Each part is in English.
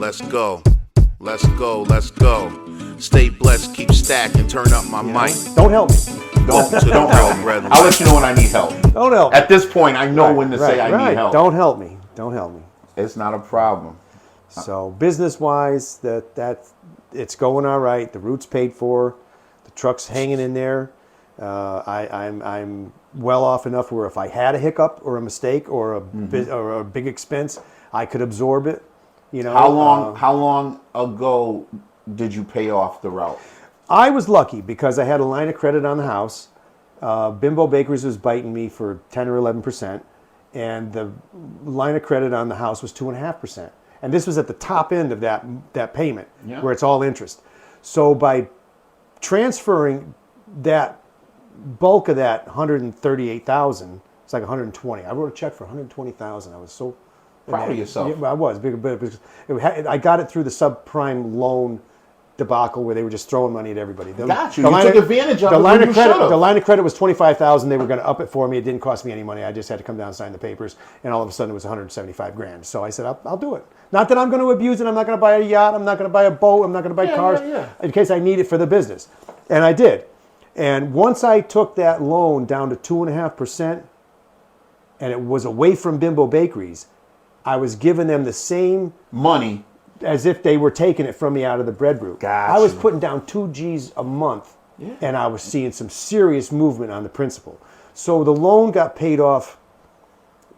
let's go. Let's go, let's go. Stay blessed, keep stacking, turn up my mic. Don't help me. Don't help, brother. I'll let you know when I need help. Don't help me. At this point, I know when to say I need help. Don't help me. Don't help me. It's not a problem. So business-wise, that it's going all right. The route's paid for. The truck's hanging in there. I'm well off enough where if I had a hiccup or a mistake or a big expense, I could absorb it. You know. How long ago did you pay off the route? I was lucky because I had a line of credit on the house. Bimbo Bakeries was biting me for 10 or 11%, and the line of credit on the house was 2.5%. And this was at the top end of that payment, where it's all interest. So by transferring that bulk of that $138,000, it's like $120. I wrote a check for $120,000. I was so proud of yourself. Yeah, I was, because I got it through the subprime loan debacle where they were just throwing money at everybody. Got you. You took advantage of it. The line of credit was $25,000. They were going to up it for me. It didn't cost me any money. I just had to come down and sign the papers, and all of a sudden it was $175,000. So I said, I'll do it. Not that I'm going to abuse it. I'm not going to buy a yacht. I'm not going to buy a boat. I'm not going to buy cars in case I need it for the business. And I did. And once I took that loan down to 2.5%, and it was away from Bimbo Bakeries, I was giving them the same money as if they were taking it from me out of the bread route. Gotcha. I was putting down 2 G's a month, and I was seeing some serious movement on the principal. So the loan got paid off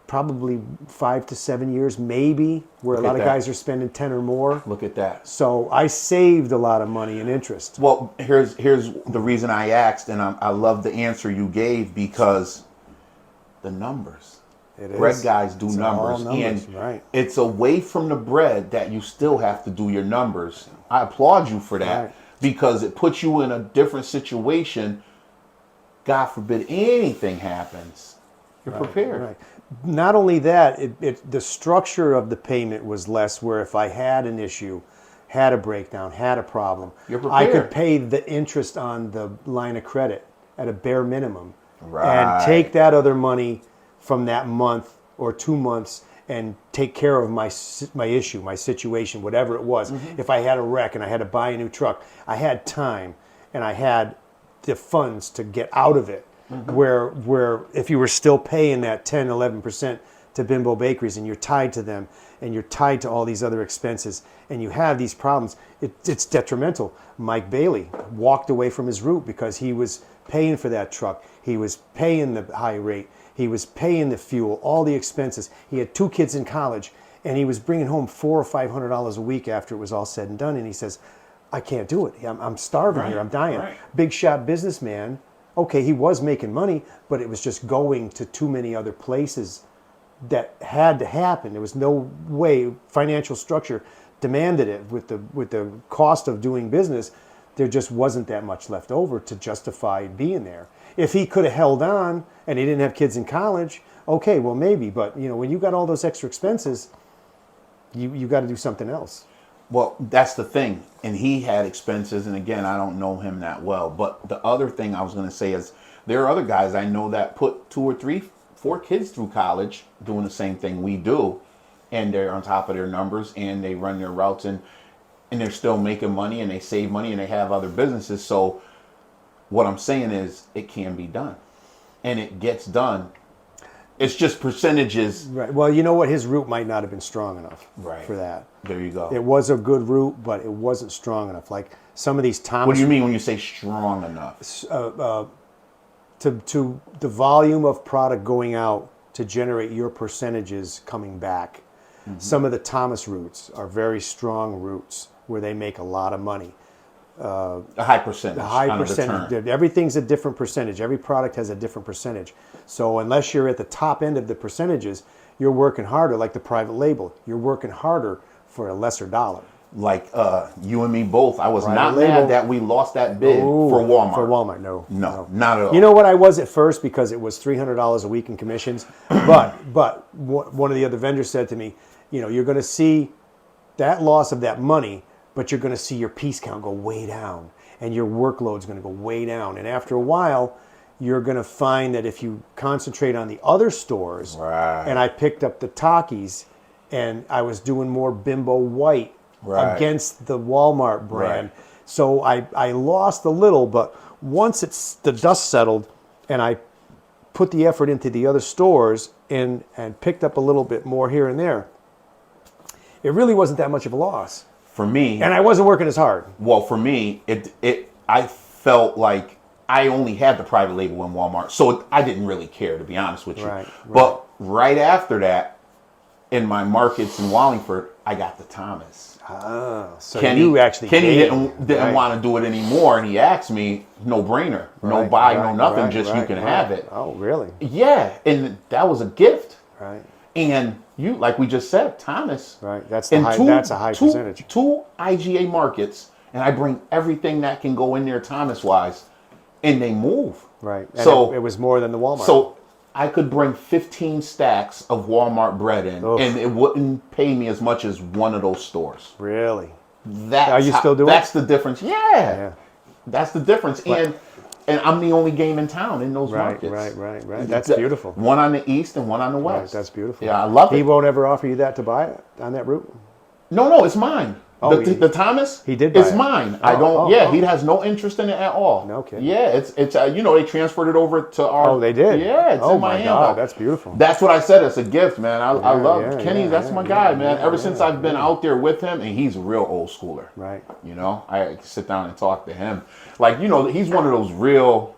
probably 5 to 7 years, maybe, where a lot of guys are spending 10 or more. Look at that. So I saved a lot of money in interest. Well, here's the reason I asked, and I love the answer you gave, because the numbers. Bread guys do numbers, and it's away from the bread that you still have to do your numbers. I applaud you for that, because it puts you in a different situation. God forbid anything happens, you're prepared. Right. Not only that, the structure of the payment was less, where if I had an issue, had a breakdown, had a problem, I could pay the interest on the line of credit at a bare minimum, and take that other money from that month or 2 months and take care of my issue, my situation, whatever it was. If I had a wreck and I had to buy a new truck, I had time and I had the funds to get out of it. Where if you were still paying that 10, 11% to Bimbo Bakeries, and you're tied to them, and you're tied to all these other expenses, and you have these problems, it's detrimental. Mike Bailey walked away from his route because he was paying for that truck. He was paying the high rate. He was paying the fuel, all the expenses. He had 2 kids in college, and he was bringing home $400 or $500 a week after it was all said and done. And he says, I can't do it. I'm starving here. I'm dying. Big shot businessman. Okay, he was making money, but it was just going to too many other places that had to happen. There was no way. Financial structure demanded it with the cost of doing business. There just wasn't that much left over to justify being there. If he could have held on and he didn't have kids in college, okay, well maybe. But when you got all those extra expenses, you got to do something else. Well, that's the thing. And he had expenses, and again, I don't know him that well. But the other thing I was going to say is there are other guys I know that put 2 or 3, 4 kids through college doing the same thing we do, and they're on top of their numbers, and they run their routes, and they're still making money, and they save money, and they have other businesses. So what I'm saying is it can be done, and it gets done. It's just percentages. Right. Well, you know what? His route might not have been strong enough for that. There you go. It was a good route, but it wasn't strong enough. Like some of these Thomas. What do you mean when you say strong enough? To the volume of product going out to generate your percentages coming back. Some of the Thomas routes are very strong routes where they make a lot of money. A high percentage. A high percentage. Everything's a different percentage. Every product has a different percentage. So unless you're at the top end of the percentages, you're working harder, like the private label. You're working harder for a lesser dollar. Like you and me both. I was not mad that we lost that bid for Walmart. For Walmart, no, not at all. You know what I was at first, because it was $300 a week in commissions. but one of the other vendors said to me, you're going to see that loss of that money, but you're going to see your piece count go way down, and your workload's going to go way down. And after a while, you're going to find that if you concentrate on the other stores, and I picked up the Takis, and I was doing more Bimbo White against the Walmart brand. So I lost a little, but once the dust settled and I put the effort into the other stores and picked up a little bit more here and there, it really wasn't that much of a loss. For me, and I wasn't working as hard. Well, for me, I felt like I only had the private label in Walmart, so I didn't really care, to be honest with you. But right after that, in my markets in Wallingford, I got the Thomas. So you actually Kenny didn't want to do it anymore, and he asked me, no brainer, no buy, no nothing, just you can have it. Oh, really? Yeah, and that was a gift. Right. And you, like we just said, Thomas. Right. That's a high percentage. Two IGA markets, and I bring everything that can go in there Thomas wise, and they move. Right. And so it was more than the Walmart. So I could bring 15 stacks of Walmart bread in, and it wouldn't pay me as much as one of those stores. Really? Are you still doing? That's the difference. Yeah. That's the difference. And I'm the only game in town in those markets. Right. That's beautiful. One on the east and one on the west. Right, that's beautiful. Yeah, I love it. He won't ever offer you that to buy it on that route? No, it's mine. Oh, the Thomas, he did buy it's it. Mine. I don't. He has no interest in it at all. No kidding. Yeah, it's they transferred it over to our. Oh, they did. Yeah, it's in my hand. God, that's beautiful. That's what I said. It's a gift, man. I love Kenny. That's my guy, man. Ever since I've been out there with him, and he's a real old schooler. Right. I sit down and talk to him. Like he's one of those real,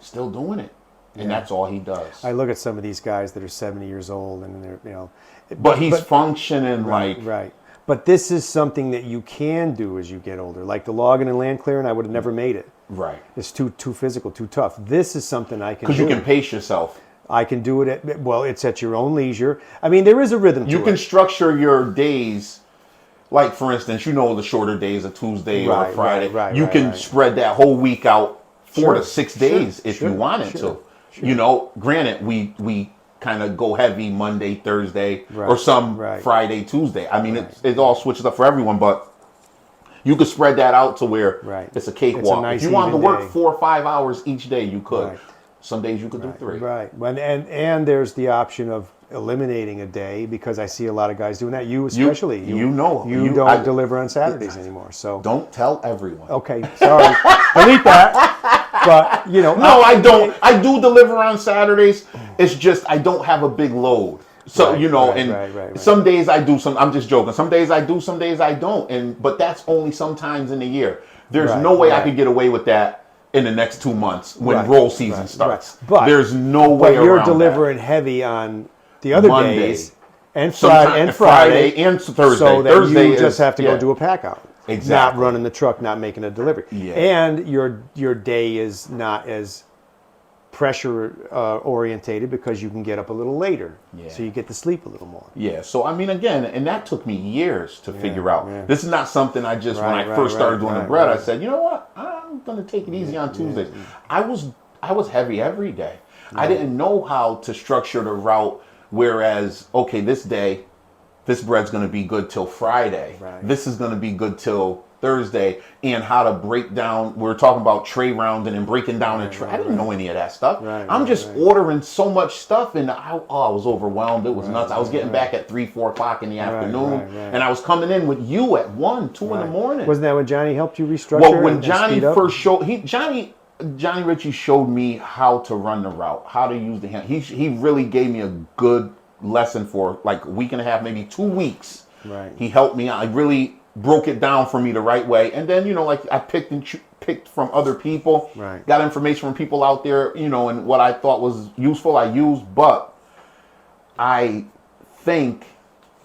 still doing it, and that's all he does. I look at some of these guys that are 70 years old, and they're But he's functioning like. Right. But this is something that you can do as you get older. Like the logging and land clearing, I would have never made it. Right. It's too physical, too tough. This is something I can do. Because you can pace yourself. I can do it it's at your own leisure. I mean, there is a rhythm to it. You can structure your days, like for instance, the shorter days, a Tuesday or a Friday. You can spread that whole week out 4 to 6 days if you wanted to. Sure. Granted, we kind of go heavy Monday, Thursday, or some Friday, Tuesday. I mean, it all switches up for everyone, but you could spread that out to where it's a cakewalk. Nice, if you wanted to work day. 4 or 5 hours each day, you could. Right. Some days you could do 3. Right. And there's the option of eliminating a day, because I see a lot of guys doing that. You especially. You don't deliver on Saturdays anymore. So don't tell everyone. Okay, sorry. Delete that. But no, I don't. I do deliver on Saturdays. It's just I don't have a big load. So some days I do some. I'm just joking. Some days I do. Some days I don't. But that's only sometimes in the year. There's no way I could get away with that in the next 2 months when roll season starts. But there's no way around you're delivering heavy on the other Monday, days and Friday and Thursday. So that Thursday you just have to go do a pack out. Exactly. Not running the truck, not making a delivery. Yeah. And your day is not as pressure orientated, because you can get up a little later. Yeah. So you get to sleep a little more. Yeah. So I mean, again, and that took me years to figure out. Yeah. This is not something I just when I first started doing the bread, I said, you know what? I'm gonna take it easy on Tuesdays. I was heavy every day. I didn't know how to structure the route. Whereas, okay, this day, this bread's going to be good till Friday. Right. This is going to be good till Thursday. And how to break down. We're talking about tray rounding and breaking down a tray. I didn't know any of that stuff. I'm just ordering so much stuff, and I was overwhelmed. It was nuts. I was getting back at 3, 4 o'clock in the afternoon, and I was coming in with you at 1, 2 in the morning. Wasn't that when Johnny helped you restructure? Well, when Johnny first showed, Johnny Ritchie showed me how to run the route, how to use the hand. He really gave me a good lesson for like a week and a half, maybe 2 weeks. Right. He helped me out. I really broke it down for me the right way. And then, I picked from other people, got information from people out there, and what I thought was useful, I used. But I think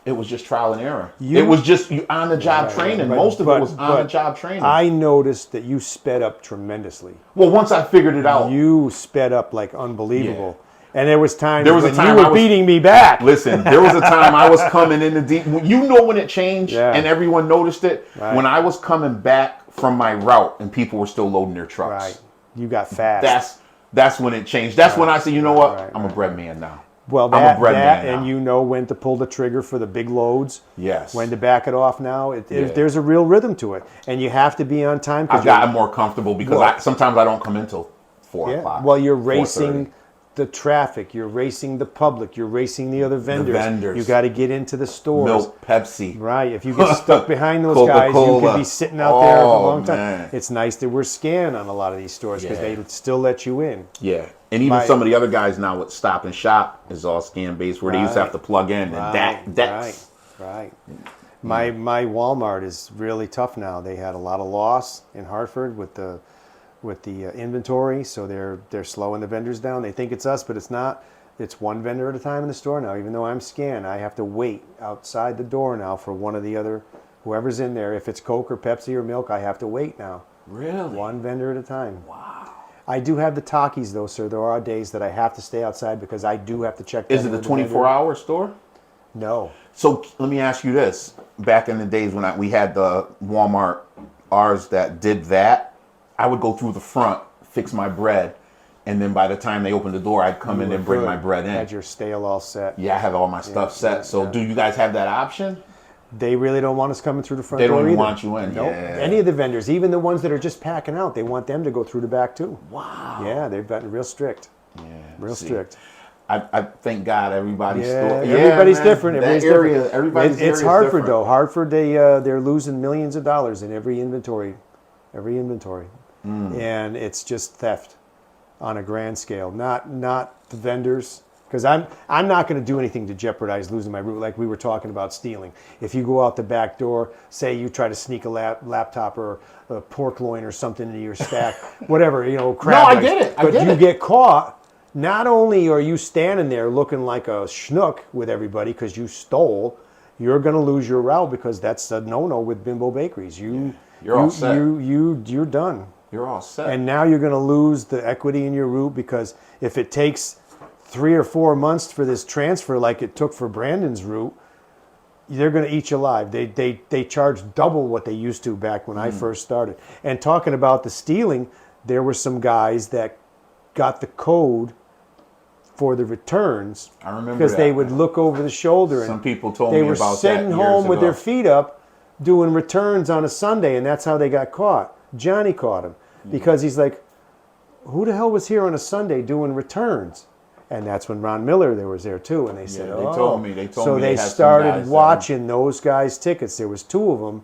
it was just trial and error. It was just on-the-job training. Most of it was on-the-job training. I noticed that you sped up tremendously. Well, once I figured it out. You sped up like unbelievable. Yeah. And there was times when you were beating me back. Listen, there was a time I was coming in the deep. When it changed and everyone noticed it? Right. When I was coming back from my route and people were still loading their trucks. Right. You got fast. That's when it changed. That's when I said, you know what? I'm a bread man now. Well, and you know when to pull the trigger for the big loads. Yes. When to back it off now. There's a real rhythm to it. And you have to be on time. I've gotten more comfortable because sometimes I don't come in till 4 o'clock. Well, you're racing the traffic. You're racing the public. You're racing the other vendors. vendors. You got to get into the stores. Milk, Pepsi. Right. If you get stuck behind those guys, you Coca-Cola. could be sitting out there for a long time. Man. It's nice that we're scanned on a lot of these stores because Yeah. they still let you in. Yeah. And even some of the other guys now with Stop and Shop is all scan based, where they used to have to plug in, and that's right. My Walmart is really tough now. They had a lot of loss in Hartford with the inventory, so they're slowing the vendors down. They think it's us, but it's not. It's one vendor at a time in the store now. Even though I'm scanned, I have to wait outside the door now for one of the other, whoever's in there. If it's Coke or Pepsi or milk, I have to wait now. really One vendor at a time. wow. I do have the talkies though, sir. There are days that I have to stay outside because I do have to check. Is it a 24-hour store? No. So let me ask you this: back in the days when we had the Walmart, ours that did that, I would go through the front, fix my bread, and then by the time they opened the door, I'd come in and bring my bread in. Had your stale all set. Yeah, I have all my stuff set. So do you guys have that option? They really don't want us coming through the front They door don't even either. want you in. Nope. Yeah. Any of the vendors, even the ones that are just packing out, they want them to go through the back too. Wow. Yeah, they've gotten real strict. Yeah. Real See, strict. I thank God everybody's store. Everybody's man. different. That Everybody's area, different. everybody's It's area is Hartford different. though. Hartford, they're losing millions of dollars in every inventory, and it's just theft on a grand scale. Not the vendors, because I'm not going to do anything to jeopardize losing my route, like we were talking about stealing. If you go out the back door, say you try to sneak a laptop or a pork loin or something into your stack, whatever, crab I legs. get it. But you get caught. Not only are you standing there looking like a schnook with everybody because you stole, you're going to lose your route because that's a no-no with Bimbo Bakeries. You're all set. You're done. You're all set. And now you're going to lose the equity in your route because if it takes 3 or 4 months for this transfer like it took for Brandon's route, they're going to eat you alive. They charge double what they used to back when I first started. And talking about the stealing, there were some guys that got the code for the returns. I remember because that. they would look over the shoulder. Some and people told they me were about that sitting years home with ago. their feet up doing returns on a Sunday, and that's how they got caught. Johnny caught him because he's like, who the hell was here on a Sunday doing returns? And that's when Ron Miller was there too, and they said, they told me. They told so me they they had some started guys watching those guys' tickets. There was 2 of them,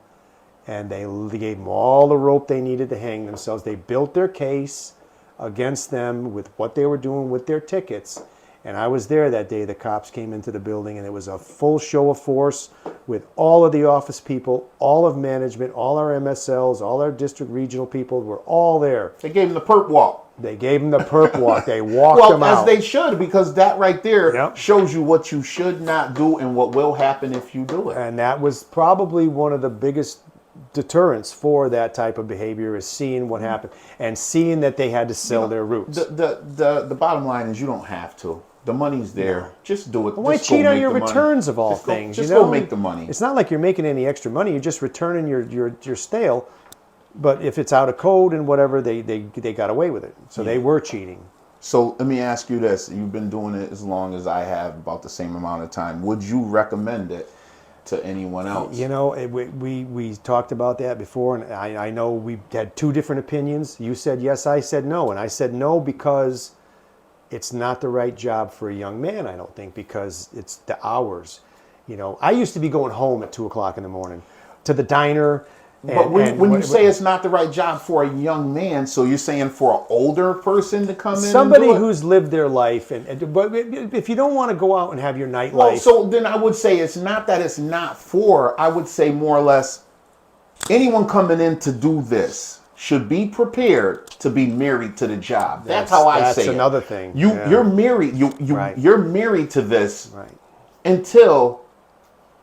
and they gave them all the rope they needed to hang themselves. They built their case against them with what they were doing with their tickets. And I was there that day. The cops came into the building, and it was a full show of force with all of the office people, all of management, all our MSLs, all our district regional people were all there. They gave him the Perp Walk. They gave them the Perp Walk. They walked them out. As they should, because that right there Yep. shows you what you should not do and what will happen if you do it. And that was probably one of the biggest deterrents for that type of behavior, is seeing what happened and seeing that they had to sell their routes. The bottom line is you don't have to. The money's there. Just do it. Why Just go cheat on make your the money. returns of all Just go- things? Just you know? go make the money. It's not like you're making any extra money. You're just returning your stale. But if it's out of code and whatever, they got away with it. So they were cheating. So let me ask you this. You've been doing it as long as I have, about the same amount of time. Would you recommend it to anyone else? We talked about that before, and I know we had 2 different opinions. You said yes, I said no. And I said no because it's not the right job for a young man, I don't think, because it's the hours. I used to be going home at 2 o'clock in the morning to the diner. But when you say it's not the right job for a young man, so you're saying for an older person to come in somebody and do it? who's lived their life, but if you don't want to go out and have your nightlife, Well, so then I would say it's not that it's not for. I would say more or less anyone coming in to do this should be prepared to be married to the job. That's how I say it. That's another thing. You're married. Right. You're married to this Right. until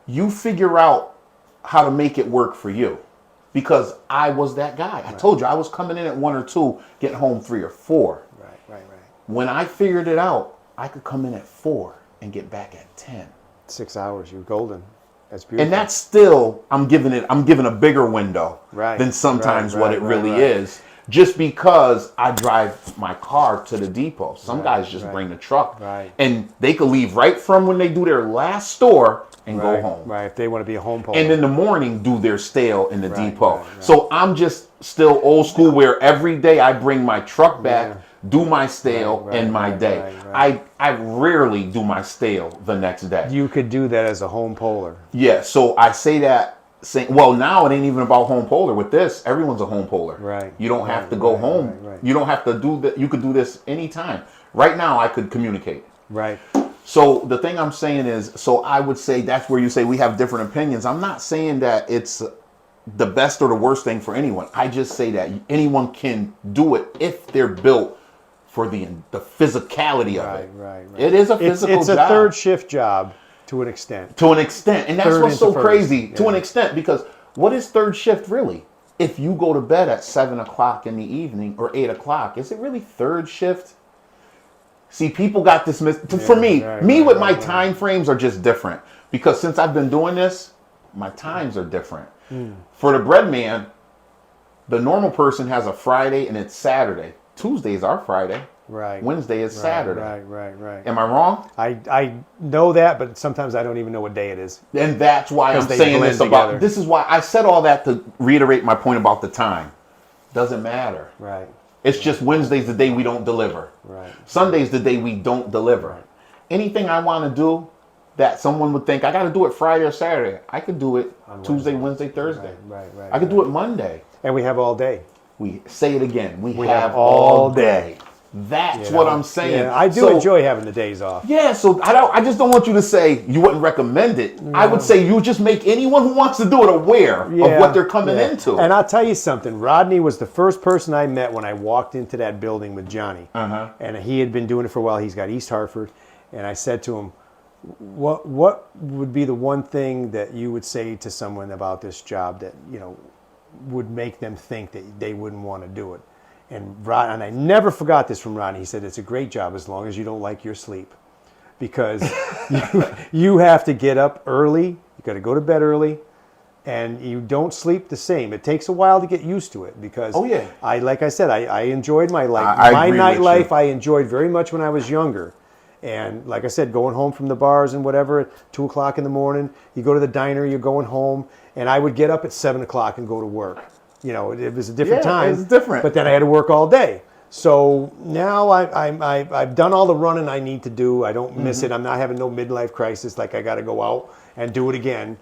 you figure out how to make it work for you. Because I was that guy. I told you I was coming in at 1 or 2, getting home 3 or 4. Right. When I figured it out, I could come in at 4 and get back at 10. 6 hours, you're golden. That's beautiful. And that's still, I'm giving a bigger window Right, than sometimes right, what it right, really right. is. Just because I drive my car to the depot. Some guys just bring the truck. Right. And they could leave right from when they do their last store and go home. Right, if they want to be a home pole. And in the morning do their stale in the Right, depot. right. So I'm just still old school where every day I bring my truck back, do my stale in my day. I rarely do my stale the next day. You could do that as a home polar. Yeah, so I say that, well, now it ain't even about home polar. With this, everyone's a home polar. Right. You don't have to go home. You don't have to do that. You could do this anytime. Right now, I could communicate. Right. So the thing I'm saying is, so I would say that's where you say we have different opinions. I'm not saying that it's the best or the worst thing for anyone. I just say that anyone can do it if they're built for the physicality of it. Right. It is a physical job. It's a third shift job to an extent. To an extent. And that's what's so crazy. To an extent, because what is third shift really? If you go to bed at 7 o'clock in the evening or 8 o'clock, is it really third shift? See, people got this for me with my time frames are just different, because since I've been doing this, my times are different. For the bread man, the normal person has a Friday and it's Saturday. Tuesday is our Friday. Right. Wednesday is Saturday. Right. Am I wrong? I know that, but sometimes I don't even know what day it is. And that's why I'm saying this about, this is why I said all that to reiterate my point about the time. Doesn't matter. Right. It's just Wednesday's the day we don't deliver. Right. Sunday's the day we don't deliver. Right. Anything I want to do that someone would think I got to do it Friday or Saturday, I could do it on Tuesday, Wednesday, Thursday. Right. I could do it Monday. And we have all day. We say it again. We have all day. That's what I'm saying. Yeah, I do enjoy having the days off. Yeah, so I just don't want you to say you wouldn't recommend it. No. I would say you just make anyone who wants to do it aware of what they're coming into. And I'll tell you something. Rodney was the first person I met when I walked into that building with Johnny. And he had been doing it for a while. He's got East Hartford. And I said to him, what would be the one thing that you would say to someone about this job that, would make them think that they wouldn't want to do it? And I never forgot this from Rodney. He said, it's a great job as long as you don't like your sleep. Because you have to get up early, you got to go to bed early, and you don't sleep the same. It takes a while to get used to it because like I said, I enjoyed my life. My nightlife I enjoyed very much when I was younger. And like I said, going home from the bars and whatever at 2 o'clock in the morning, you go to the diner, you're going home, and I would get up at 7 o'clock and go to work. It was a different time. It's different. But then I had to work all day. So now I've done all the running I need to do. I don't miss it. I'm not having no midlife crisis like I got to go out and do it again.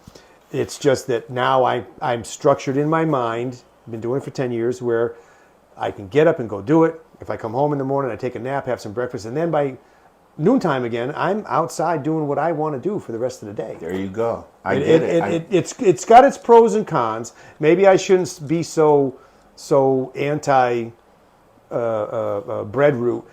It's just that now I'm structured in my mind. I've been doing it for 10 years where I can get up and go do it. If I come home in the morning, I take a nap, have some breakfast, and then by noontime again, I'm outside doing what I want to do for the rest of the day. There you go. I get it. It's got its pros and cons. Maybe I shouldn't be so anti bread root.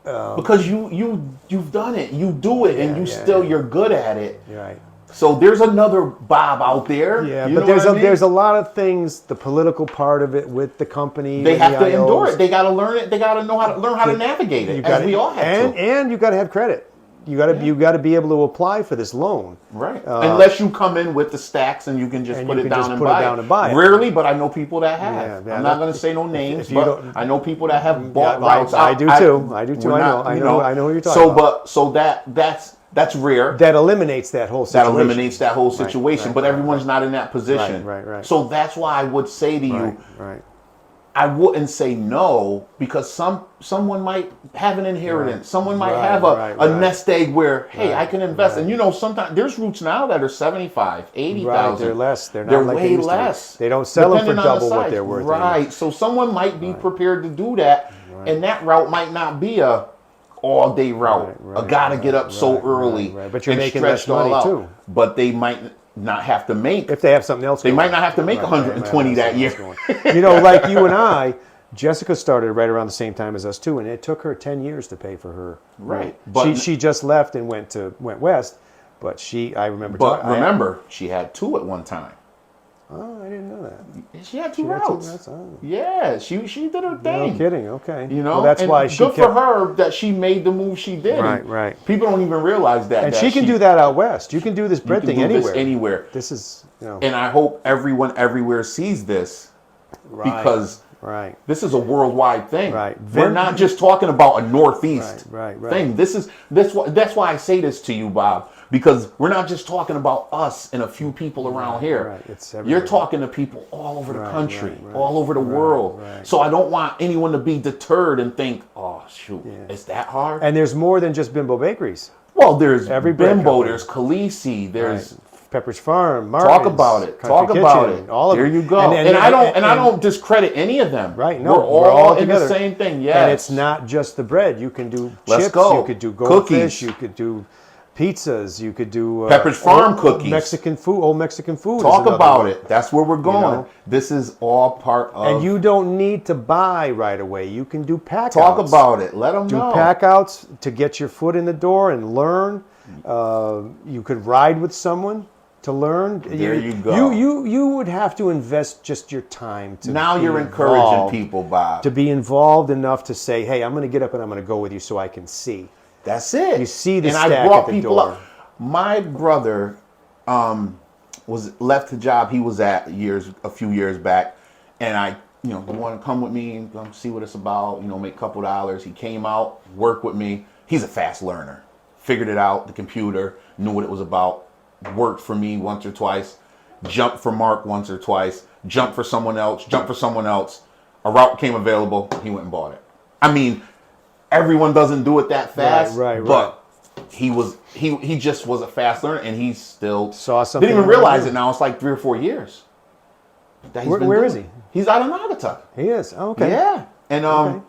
Because you've done it. You do it, and you're good at it. Right. So there's another Bob out there. Yeah, but there's a lot of things. The political part of it with the company. They have to endure it. They got to learn it. They got to learn how to navigate it. As we all have to. And you got to have credit. You got to be able to apply for this loan. Right. Unless you come in with the stacks and you can just put it down and buy it. Rarely, but I know people that have. I'm not going to say no names, but I know people that have bought routes. I do too. I know who you're talking about. So that's rare. That eliminates that whole situation. But everyone's not in that position. Right. So that's why I would say to you, I wouldn't say no, because someone might have an inheritance. Someone might have a nest egg where, hey, I can invest. And sometimes there's routes now that are 75, 80,000. They're less. They're way less. They don't sell them for double what they're worth. Right. Anymore. So someone might be prepared to do that, and that route might not be a all-day route. I gotta get up so early. But you're making less money too. But they might not have to make. If they have something else, they might not have to make 120 that year. Like you and I, Jessica started right around the same time as us too, and it took her 10 years to pay for her. Right. But she just left and went west. But I remember. But remember, she had two at one time. Oh, I didn't know that. She had two routes. Yeah, she did her thing. No kidding. Okay. Well, that's why she good for her that she made the move she did. Right. People don't even realize that. And she can do that out west. You can do this bread thing anywhere. This is, And I hope everyone everywhere sees this, because this is a worldwide thing. Right. We're not just talking about a Northeast thing. That's why I say this to you, Bob. Because we're not just talking about us and a few people around here. Right. It's You're everywhere. talking to people all over the country, right. all over the world. right. So I don't want anyone to be deterred and think, oh, shoot, is that hard? And there's more than just Bimbo Bakeries. Well, there's Every bread Bimbo, company. there's Khaleesi, there's... Right. Pepperidge Farm, Martin's, Talk about it. Country Talk about Kitchen, it. all of there it. you go. And I don't discredit any of them. Right. No, we're all in together. the same thing. Yes. And it's not just the bread. You can do Let's chips. go. You could do goldfish. Cookies. You could do pizzas. You could do Pepperidge Farm old cookies. Mexican food. Old Mexican food. Talk is another about one. it. That's where we're going. know? This is all part of. And you don't need to buy right away. You can do pack talk outs. about it. Let them Do know. pack outs to get your foot in the door and learn. You could ride with someone to learn. There you go. You would have to invest just your time to Now be you're encouraging involved, people, Bob. to be involved enough to say, hey, I'm going to get up and I'm going to go with you so I can see. That's it. You see the and stack I brought at the people door. up. My brother was left the job he was at a few years back, and I, you want to come with me and see what it's about, make a couple dollars. He came out, worked with me. He's a fast learner. Figured it out, the computer, knew what it was about, worked for me once or twice, jumped for Mark once or twice, jumped for someone else, A route came available, he went and bought it. I mean, everyone doesn't do it that fast, Right. but he just was a fast learner, and he still Saw something didn't even in realize you. it now. It's like 3 or 4 years. that he's been Where doing is he? it. He's out of Naugatuck. He is. Oh, okay. Yeah, and Okay.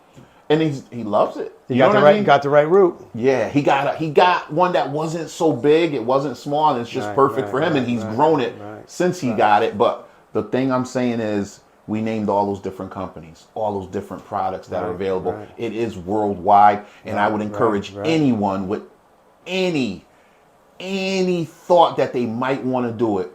and he loves it. You know got the what I right mean? got the right route. Yeah, he got one that wasn't so big, it wasn't small, and it's just Right, perfect right, for him, right, and he's right, grown it right, since he got it. But the thing I'm saying is, we named all those different companies, all those different products that are Right, available. right. It is worldwide, and I would encourage right. anyone with any thought that they might want to do it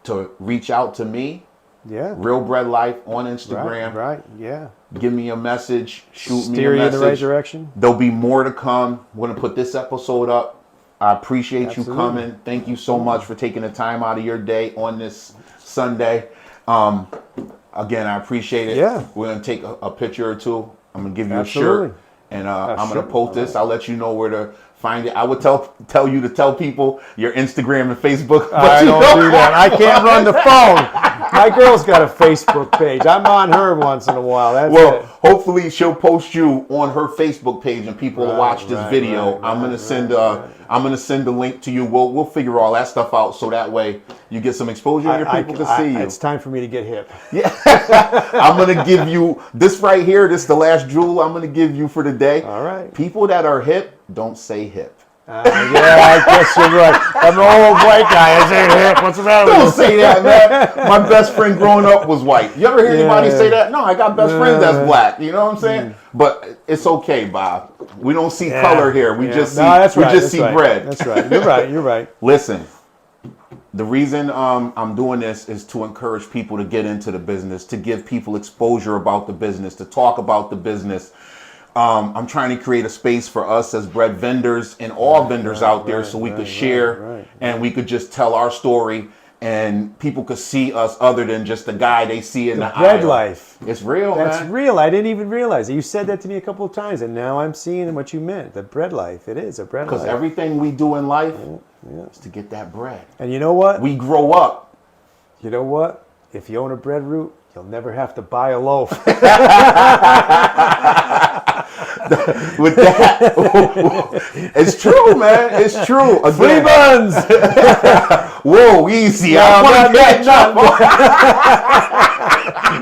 to reach out to me. Yeah. Real Bread Life on Instagram. Right. Yeah. Give me a message. Shoot Steer me you a in message. the right direction. There'll be more to come. We're going to put this episode up. I appreciate Absolutely. you coming. Thank you so much for taking the time out of your day on this Sunday. Again, I appreciate it. Yeah. We're going to take a picture or two. I'm going to give you Absolutely. a shirt. And I'm going to shirt. post this. I'll let you know where to find it. I would tell you to tell people your Instagram and Facebook. I don't do that. I can't run the phone. My girl's got a Facebook page. I'm on her once in a while. That's Well, it. hopefully she'll post you on her Facebook page, and people will watch this right, video. right, I'm gonna right, send right. I'm gonna send a link to you. We'll figure all that stuff out, so that way you get some exposure and your people can see you. It's time for me to get hip. I'm gonna give you this right here. This is the last jewel I'm gonna give you for the day. All right. People that are hip don't say hip. Yeah, I guess you're right. I'm an old white guy. I say hip. What's the matter with Don't you? say that, man. My best friend growing up was white. You ever hear anybody Yeah. say that? No, I got best friends that's black. You know what I'm saying? But it's okay, Bob. We don't see color here. We just see that's we right, just that's see right. bread. That's right. You're right. You're right. Listen, the reason I'm doing this is to encourage people to get into the business, to give people exposure about the business, to talk about the business. I'm trying to create a space for us as bread vendors and all vendors out there, so we could share and we could just tell our story, and people could see us other than just the guy they see in the Bread aisle. life. It's real, That's man. real. I didn't even realize it. You said that to me a couple of times, and now I'm seeing what you meant. The bread life. It is a bread life. Because everything we do in life is to get that bread. And you know what? We grow up. You know what? If you own a bread route, you'll never have to buy a loaf. With that, it's true, man. It's true. Again, Free buns. whoa, easy. No, I wanna not- catch not- up.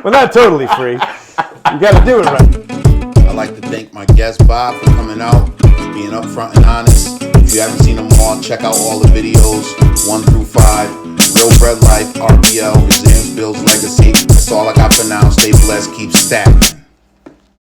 Well, not totally free. You got to do it right. I'd like to thank my guest Bob for coming out, being upfront and honest. If you haven't seen them all, check out all the videos 1 through 5. Real Bread Life, RBL, Resilience Builds Legacy. That's all I got for now. Stay blessed, keep stacked.